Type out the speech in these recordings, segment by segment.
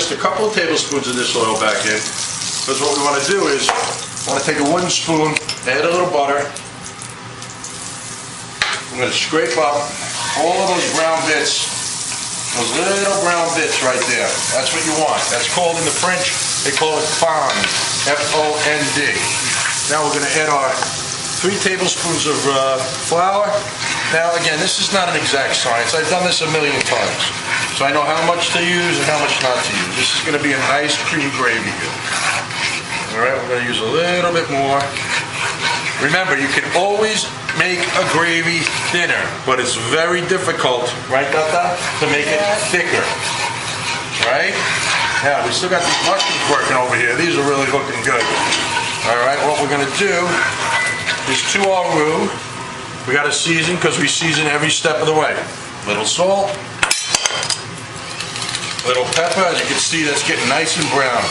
just a couple of tablespoons of this oil back in, because what we want to do is, I want to take a wooden spoon, add a little butter. I'm going to scrape up all of those brown bits, those little brown bits right there. That's what you want. That's called in the French, they call it fond, F-O-N-D. Now we're going to add our 3 tablespoons of flour. Now again, this is not an exact science. I've done this a million times. So I know how much to use and how much not to use. This is going to be a nice cream gravy here. Alright, we're going to use a little bit more. Remember, you can always make a gravy thinner, but it's very difficult, right, Tata, to make it thicker. Right? Now, we still got these mushrooms working over here. These are really looking good. Alright, what we're going to do is to our roux, we got to season because we season every step of the way. Little salt, little pepper. As you can see, that's getting nice and brown.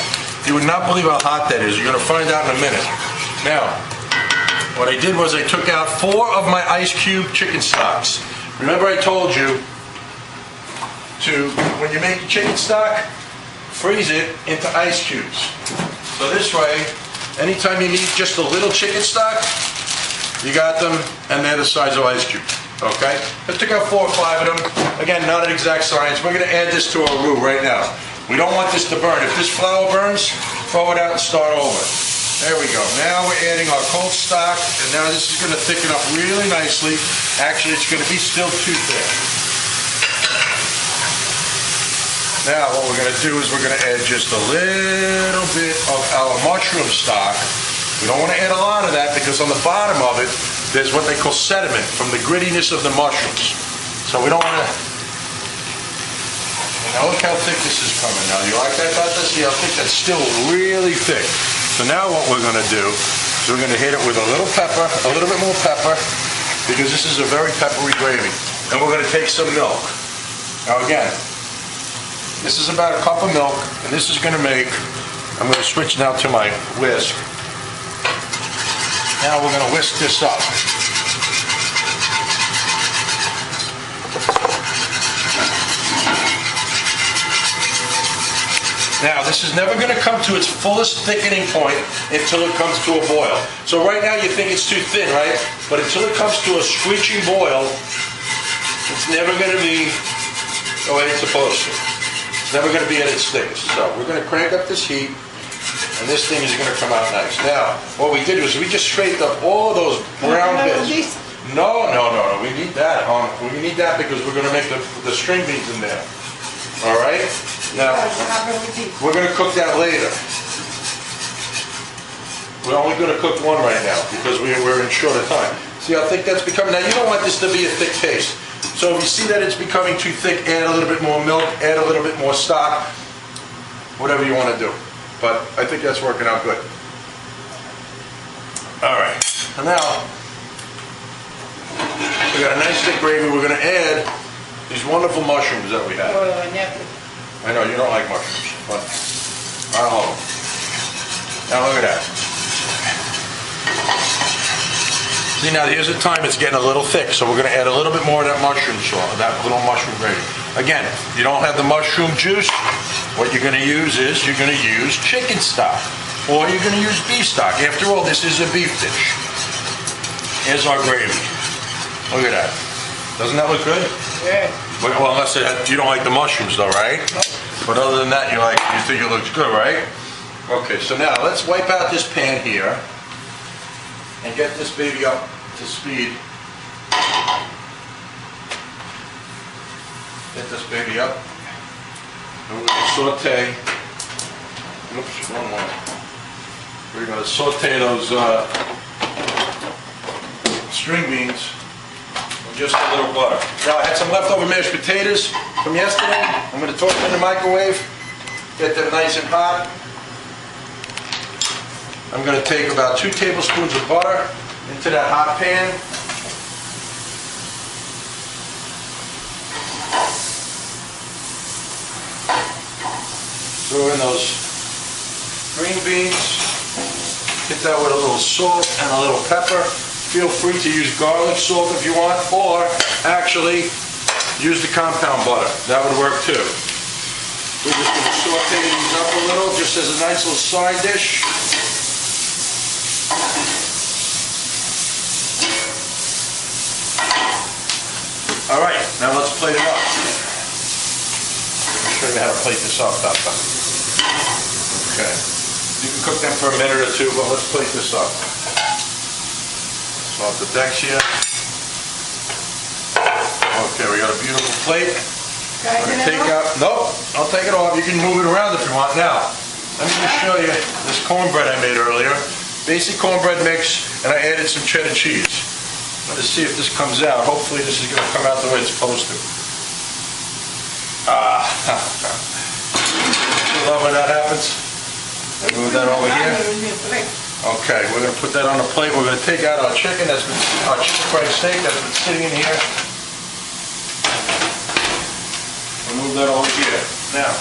You would not believe how hot that is. You're going to find out in a minute. Now, what I did was I took out 4 of my ice cube chicken stocks. Remember I told you to, when you make chicken stock, freeze it into ice cubes. So this way, anytime you need just a little chicken stock, you got them, and they're the size of ice cubes. Okay? I took out 4 or 5 of them. Again, not an exact science. We're going to add this to our roux right now. We don't want this to burn. If this flour burns, throw it out and start over. There we go. Now we're adding our cold stock, and now this is going to thicken up really nicely. Actually, it's going to be still too thick. Now what we're going to do is we're going to add just a little bit of our mushroom stock. We don't want to add a lot of that because on the bottom of it, there's what they call sediment from the grittiness of the mushrooms. So we don't want to... Now look how thick this is coming. Now, you like that, Tata? See how thick? That's still really thick. So now what we're going to do is we're going to hit it with a little pepper, a little bit more pepper, because this is a very peppery gravy. And we're going to take some milk. Now again, this is about a cup of milk, and this is going to make, I'm going to switch now to my whisk. Now we're going to whisk this up. Now, this is never going to come to its fullest thickening point until it comes to a boil. So right now you think it's too thin, right? But until it comes to a screeching boil, it's never going to be the way it's supposed to. It's never going to be at its thickest. So we're going to crank up this heat, and this thing is going to come out nice. Now, what we did was we just scraped up all of those brown bits. No, we need that, we need that because we're going to make the string beans in there. All right? Now, we're going to cook that later. We're only going to cook one right now because we're in short of time. See how thick that's becoming? Now, you don't want this to be a thick paste. So if you see that it's becoming too thick, add a little bit more milk, add a little bit more stock, whatever you want to do. But I think that's working out good. All right. And now, we got a nice thick gravy. We're going to add these wonderful mushrooms that we have. I know you don't like mushrooms, but I love them. Now look at that. See, now here's the time it's getting a little thick, so we're going to add a little bit more of that mushroom sauce, that little mushroom gravy. Again, if you don't have the mushroom juice, what you're going to use is you're going to use chicken stock, or you're going to use beef stock. After all, this is a beef dish. Here's our gravy. Look at that. Doesn't that look good? Yeah. Well, unless you don't like the mushrooms, though, right? But other than that, you think it looks good, right? Okay, so now let's wipe out this pan here and get this baby up to speed. Get this baby up. And we're going to saute. Oops, one more. We're going to saute those string beans. Just a little butter. Now I had some leftover mashed potatoes from yesterday. I'm going to toss them in the microwave, get them nice and hot. I'm going to take about 2 tablespoons of butter into that hot pan. Throw in those green beans. Hit that with a little salt and a little pepper. Feel free to use garlic salt if you want, or actually use the compound butter. That would work too. We're just going to saute these up a little, just as a nice little side dish. All right, now let's plate it up. I'll show you how to plate this up, Doctor. Okay. You can cook them for a minute or two, but let's plate this up. So off the decks here. Okay, we got a beautiful plate. I'm gonna take out, nope, I'll take it off. You can move it around if you want. Now, let me just show you this cornbread I made earlier. Basic cornbread mix, and I added some cheddar cheese. Let's see if this comes out. Hopefully this is going to come out the way it's supposed to. I love when that happens. Move that over here. Okay, we're going to put that on the plate. We're going to take out our chicken, our chicken fried steak that's been sitting in here. We'll move that over here. Now,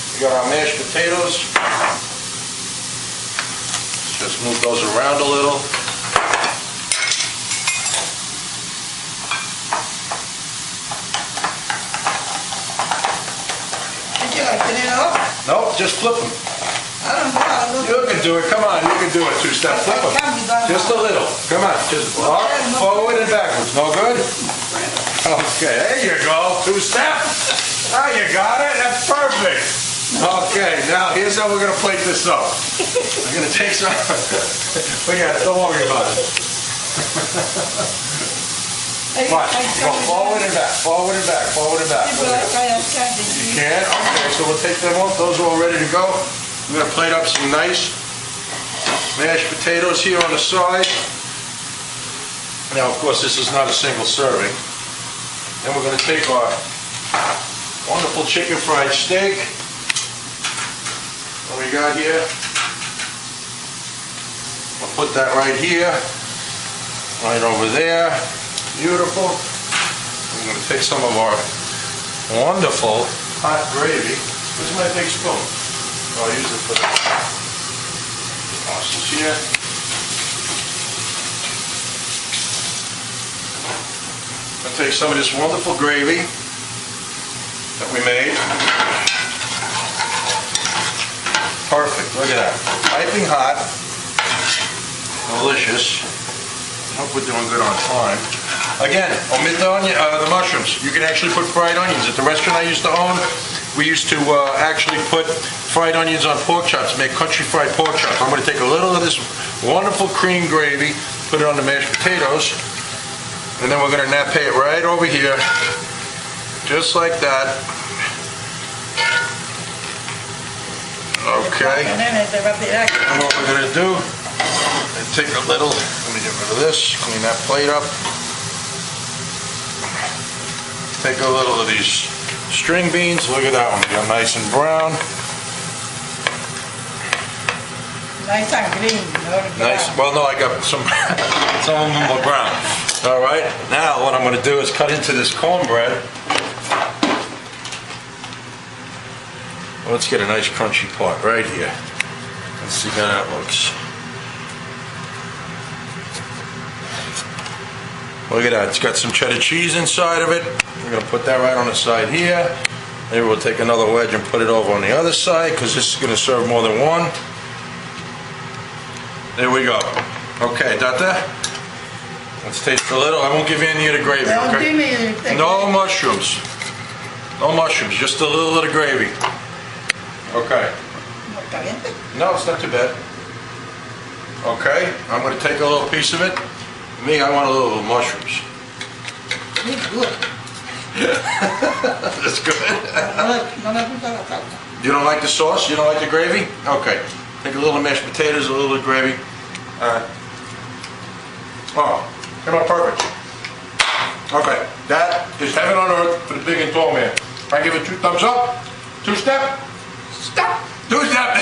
we got our mashed potatoes. Let's just move those around a little. Nope, just flip them. I don't know. You can do it. Come on, you can do it. Two-step. Flip them. Just a little. Come on. Just walk forward and backwards. No good? Okay, there you go. Two-step. Oh, you got it. That's perfect. Okay, now here's how we're going to plate this up. I'm going to take some. Look at it. Don't worry about it. Watch. Go forward and back, forward and back, forward and back. You can? Okay, so we'll take them off. Those are all ready to go. I'm going to plate up some nice mashed potatoes here on the side. Now, of course, this is not a single serving. Then we're going to take our wonderful chicken fried steak. What we got here? We'll put that right here, right over there. Beautiful. I'm going to take some of our wonderful hot gravy. Where's my big spoon? Oh, I'll use it for the sauces here. I'm going to take some of this wonderful gravy that we made. Perfect. Look at that. Piping hot. Delicious. I hope we're doing good on time. Again, omit the mushrooms. You can actually put fried onions. At the restaurant I used to own, we used to actually put fried onions on pork chops, make country fried pork chops. I'm going to take a little of this wonderful cream gravy, put it on the mashed potatoes, and then we're going to nappe it right over here, just like that. Okay. And what we're going to do, take a little, let me get rid of this, clean that plate up. Take a little of these string beans. Look at that one. They're nice and brown. Nice and green. Nice. Well, no, I got some of them are brown. All right. Now what I'm going to do is cut into this cornbread. Let's get a nice crunchy part right here. Let's see how that looks. Look at that. It's got some cheddar cheese inside of it. We're going to put that right on the side here. Maybe we'll take another wedge and put it over on the other side because this is going to serve more than one. There we go. Okay, Dada. Let's taste a little. I won't give you any of the gravy, okay? No mushrooms. No mushrooms, just a little of the gravy. Okay. No, it's not too bad. Okay, I'm going to take a little piece of it. Me, I want a little mushrooms. It's good. That's good. You don't like the sauce? You don't like the gravy? Okay. Take a little mashed potatoes, a little gravy. Oh, came out perfect. Okay, that is heaven on earth for the big and tall man. I give it 2 thumbs up, 2-step, step, 2-step.